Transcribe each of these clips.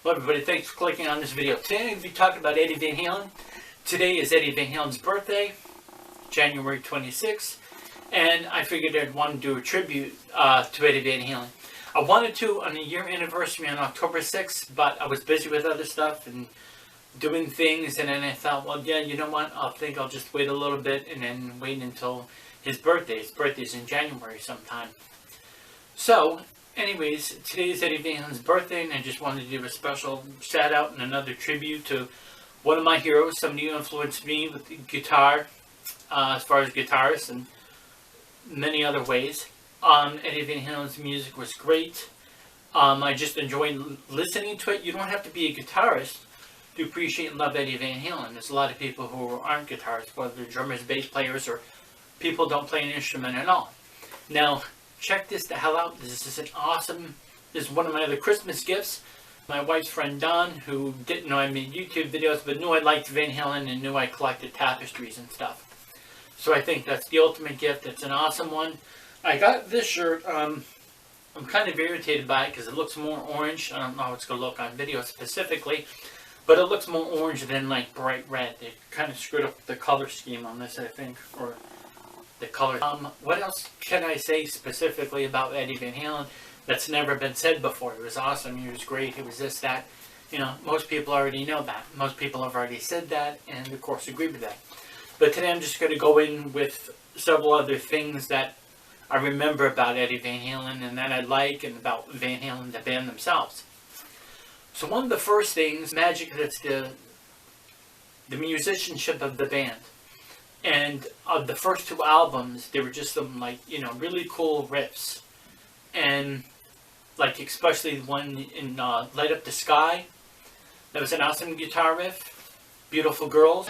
Hello everybody, thanks for clicking on this video. Today I'm going to be talking about Eddie Van Halen. Today is Eddie Van Halen's birthday, January 26th, and I figured I'd want to do a tribute to Eddie Van Halen. I wanted to on the year anniversary on October 6th, but I was busy with other stuff and doing things, and then I thought, well, yeah, you know what, I think I'll just wait a little bit and then wait until his birthday. His birthday's in January sometime. So, anyways, today is Eddie Van Halen's birthday, and I just wanted to do a special shout out and another tribute to one of my heroes, somebody who influenced me with the guitar, as far as guitarists and many other ways. Eddie Van Halen's music was great. I just enjoyed listening to it. You don't have to be a guitarist to appreciate and love Eddie Van Halen. There's a lot of people who aren't guitarists, whether they're drummers, bass players, or people don't play an instrument at all. Now, check this the hell out. This is an awesome, this is one of my other Christmas gifts. My wife's friend Don, who didn't know I made YouTube videos, but knew I liked Van Halen and knew I collected tapestries and stuff. So I think that's the ultimate gift. It's an awesome one. I got this shirt. I'm kind of irritated by it because it looks more orange. I don't know how it's going to look on video specifically, but it looks more orange than like bright red. They kind of screwed up the color scheme on this, I think, or the color. What else can I say specifically about Eddie Van Halen that's never been said before? He was awesome, he was great, he was this, that. You know, most people already know that. Most people have already said that, and of course agree with that. But today I'm just going to go in with several other things that I remember about Eddie Van Halen and that I like, and about Van Halen, the band themselves. So one of the first things, magic, that's the musicianship of the band. And of the first two albums, they were just some, like, you know, really cool riffs. And, like, especially the one in Light Up the Sky. That was an awesome guitar riff. Beautiful Girls.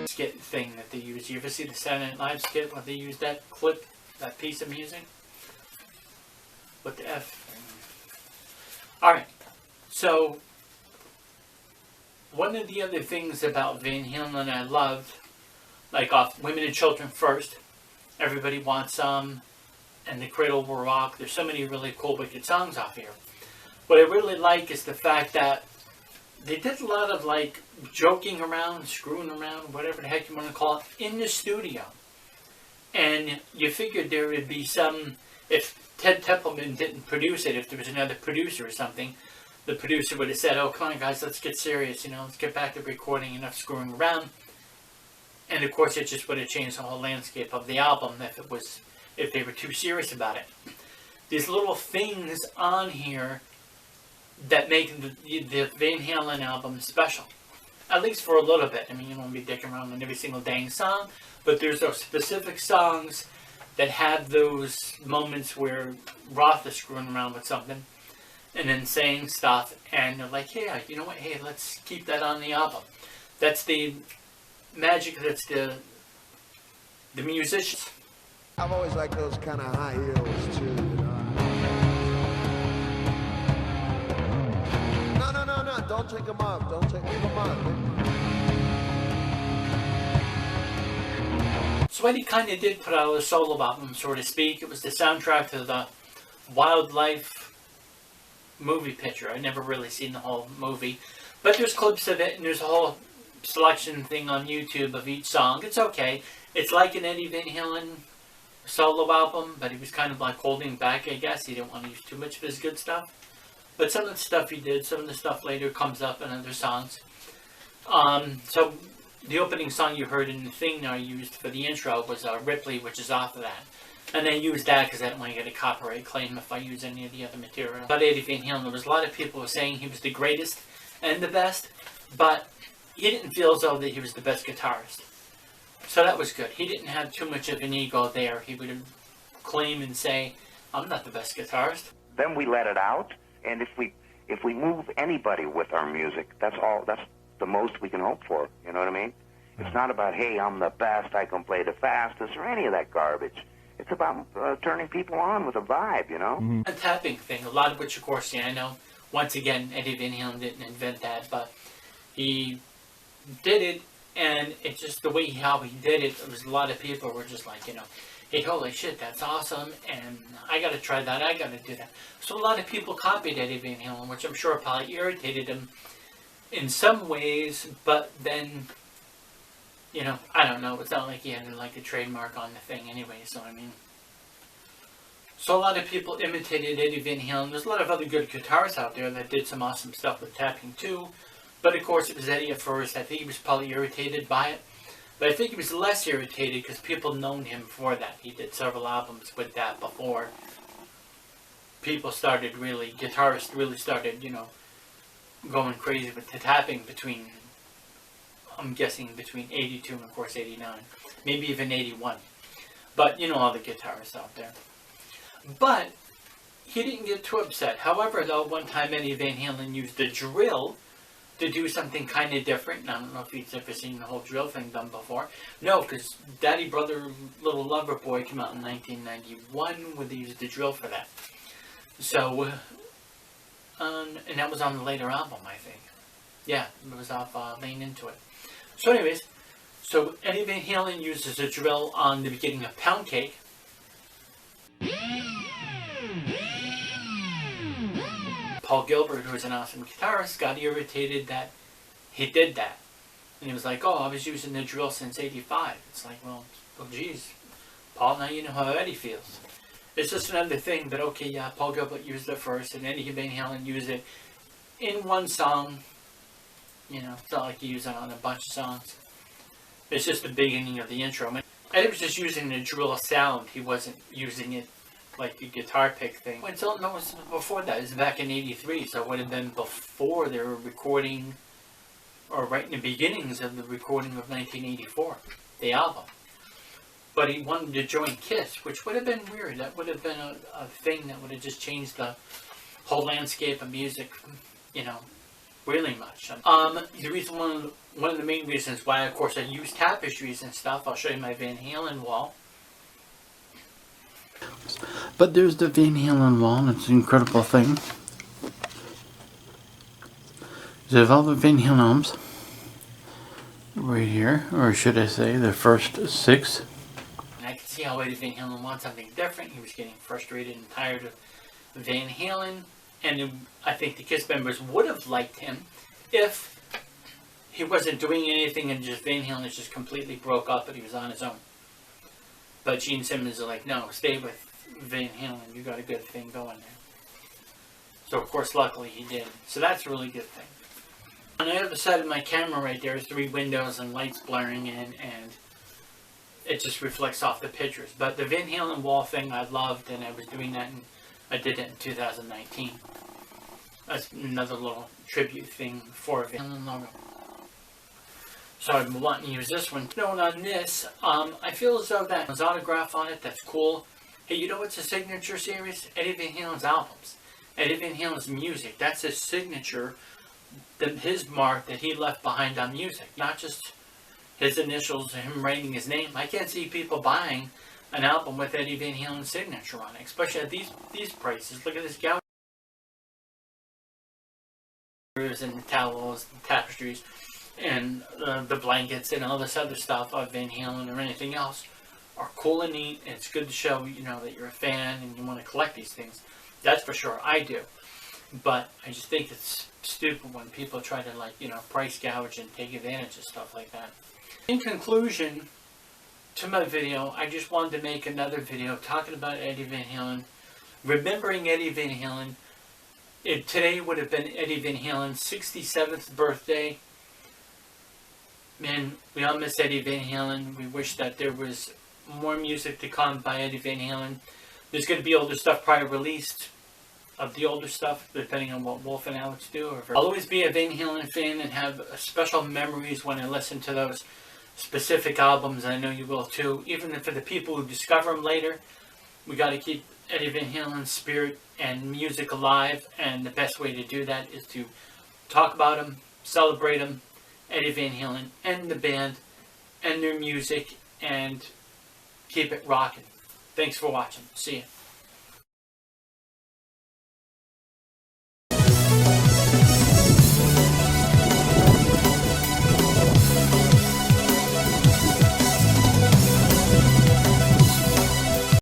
Skit thing that they use. You ever see the Saturday Night Live skit where they use that clip, that piece of music? What the F? Alright, so one of the other things about Van Halen I loved, like off Women and Children First, Everybody Wants Some, and The Cradle Will Rock. There's so many really cool, wicked songs off here. What I really like is the fact that they did a lot of, like, joking around, screwing around, whatever the heck you want to call it, in the studio. And you figured there would be some, if Ted Templeman didn't produce it, if there was another producer or something, the producer would have said, oh, come on guys, let's get serious, you know, let's get back to recording, enough screwing around. And of course it just would have changed the whole landscape of the album if they were too serious about it. These little things on here that make the Van Halen album special. At least for a little bit. I mean, you don't want to be dicking around on every single dang song, but there's those specific songs that have those moments where Roth is screwing around with something and then saying stuff, and they're like, yeah, you know what, hey, let's keep that on the album. That's the magic, that's the musicians. I've always liked those kind of high heels too, you know. No, don't take them off, leave them on. So Eddie kind of did put out a solo album, so to speak. It was the soundtrack to the Wildlife movie picture. I've never really seen the whole movie, but there's clips of it, and there's a whole selection thing on YouTube of each song. It's okay. It's like an Eddie Van Halen solo album, but he was kind of like holding back, I guess. He didn't want to use too much of his good stuff. But some of the stuff he did, some of the stuff later comes up in other songs. So the opening song you heard in the thing I used for the intro was Ripley, which is off of that. And I used that because I don't want to get a copyright claim if I use any of the other material. But Eddie Van Halen, there was a lot of people who were saying he was the greatest and the best, but he didn't feel as though that he was the best guitarist. So that was good. He didn't have too much of an ego there. He would claim and say, I'm not the best guitarist. Then we let it out, and if we move anybody with our music, that's the most we can hope for, you know what I mean? It's not about, hey, I'm the best, I can play the fastest, or any of that garbage. It's about turning people on with a vibe, you know? Mm-hmm. A tapping thing, a lot of which, of course, yeah, I know, once again, Eddie Van Halen didn't invent that, but he did it, and it's just the way how he did it, there was a lot of people were just like, you know, hey, holy shit, that's awesome, and I gotta try that, I gotta do that. So a lot of people copied Eddie Van Halen, which I'm sure probably irritated him in some ways, but then, you know, I don't know, it's not like he had like a trademark on the thing anyway, so I mean. So a lot of people imitated Eddie Van Halen. There's a lot of other good guitarists out there that did some awesome stuff with tapping too, but of course it was Eddie at first. I think he was probably irritated by it. But I think he was less irritated because people known him for that. He did several albums with that before people started really, guitarists really started, you know, going crazy with the tapping between, I'm guessing between 82 and of course 89. Maybe even 81. But you know all the guitarists out there. But he didn't get too upset. However, though, one time Eddie Van Halen used the drill to do something kind of different. I don't know if he's ever seen the whole drill thing done before. No, because Daddy Brother Little Lover Boy came out in 1991 when they used the drill for that. So, and that was on the later album, I think. Yeah, it was off Lean Into It. So anyways, so Eddie Van Halen uses a drill on the beginning of Pound Cake. Paul Gilbert, who was an awesome guitarist, got irritated that he did that. And he was like, oh, I was using the drill since 85. It's like, well, geez, Paul, now you know how Eddie feels. It's just another thing that, okay, yeah, Paul Gilbert used it first, and Eddie Van Halen used it in one song. You know, it's not like he used it on a bunch of songs. It's just the beginning of the intro. Eddie was just using the drill sound. He wasn't using it like the guitar pick thing. Until no, it was before that. It was back in 83, so it would have been before they were recording, or right in the beginnings of the recording of 1984, the album. But he wanted to join Kiss, which would have been weird. That would have been a thing that would have just changed the whole landscape of music, you know, really much. The reason, one of the main reasons why, of course, I use tapestries and stuff, I'll show you my Van Halen wall. But there's the Van Halen wall, and it's an incredible thing. There's all the Van Halen albums right here, or should I say the first 6. And I can see how Eddie Van Halen wanted something different. He was getting frustrated and tired of Van Halen, and I think the Kiss members would have liked him if he wasn't doing anything and just Van Halen just completely broke up and he was on his own. But Gene Simmons is like, no, stay with Van Halen. You got a good thing going there. So, of course, luckily he did. So that's a really good thing. On the other side of my camera right there is 3 windows and lights blaring in, and it just reflects off the pictures. But the Van Halen wall thing I loved, and I was doing that, and I did it in 2019. That's another little tribute thing for a Van Halen logo. So I've been wanting to use this one. Note on this, I feel as though that there's autograph on it. That's cool. Hey, you know what's a signature series? Eddie Van Halen's albums. Eddie Van Halen's music. That's his signature, his mark that he left behind on music. Not just his initials, him writing his name. I can't see people buying an album with Eddie Van Halen's signature on it, especially at these prices. Look at this gouge. And the towels, the tapestries, and the blankets and all this other stuff of Van Halen or anything else are cool and neat, and it's good to show, you know, that you're a fan and you want to collect these things. That's for sure, I do. But I just think it's stupid when people try to, like, you know, price gouge and take advantage of stuff like that. In conclusion to my video, I just wanted to make another video talking about Eddie Van Halen, remembering Eddie Van Halen. Today would have been Eddie Van Halen's 67th birthday. Man, we all miss Eddie Van Halen. We wish that there was more music to come by Eddie Van Halen. There's going to be older stuff probably released of the older stuff, depending on what Wolf and Alex do. I'll always be a Van Halen fan and have special memories when I listen to those specific albums. I know you will too. Even for the people who discover them later, we got to keep Eddie Van Halen's spirit and music alive, and the best way to do that is to talk about him, celebrate him, Eddie Van Halen and the band and their music, and keep it rocking. Thanks for watching. See ya.